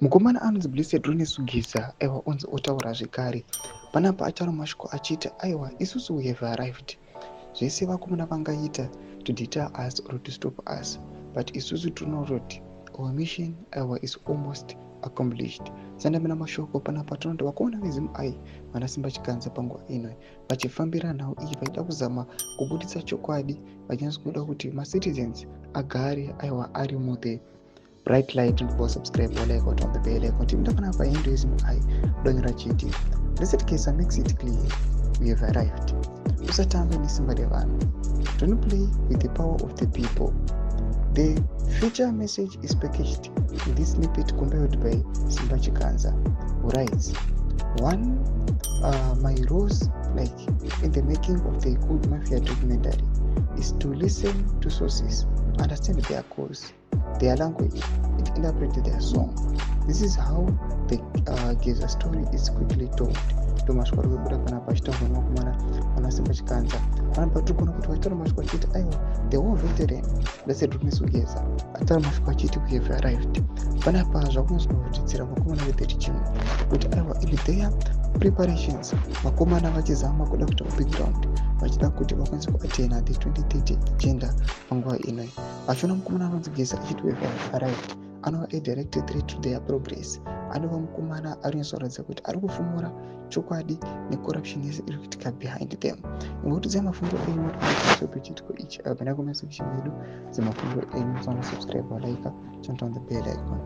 Mukomana anonzi Blessed Rune Sugeza aiwa onzi otaura zvekare. Panapa ataura mashoko achiti aiwa isusu we have arrived. Zvese vakomana vangaita to deter us or to stop us, but isusu tinoona our mission aiwa is almost accomplished. Sandamina mashoko panapa tinoona vakomana vezimu ai vanasimba chikanza panguva ino vachifambira nhau iyi vachida kuzama kubuditsa chokwadi vachinatsokuda kuti macitizens agare aiwa ari muthe bright light and subscribe or like or on the bell icon. Timtakana pa Hinduism I donyora chiti. Blessed Kesa makes it clear we have arrived. Usatambe ni simba de vanhu. Don't play with the power of the people. The future message is packaged in this snippet compiled by Simba Chikanza, who writes, 1. My rules, like in the making of the Good Mafia documentary, is to listen to sources, understand their cause, their language, and interpret their song. This is how the Geza story is quickly told. Thomas Kwarubuda panapa chitaura nokumana vanasimba chikanza panapa tiri kuona kuti vataura mashoko achiti aiwa the war veteran Blessed Rune Sugeza ataura mashoko achiti we have arrived. Panapa zvakunozovhutidzira vakomana ve31 kuti aiwa in their preparations vakomana vachizama kuda kuita background vachida kuti vakwanise kuatena the 2030 agenda panguva ino. Vachiona mukomana anonzi Geza achiti we have arrived anova a direct threat to their progress. Anova mukomana arinozoratidza kuti ari kufumura chokwadi necorruption yese iri kuitika behind them. Ingotidza mafungo enyu kuti chitiko ichi abvina kumesa kuchimedu dzemafungo enyu. Subscribe, like, turn on the bell icon.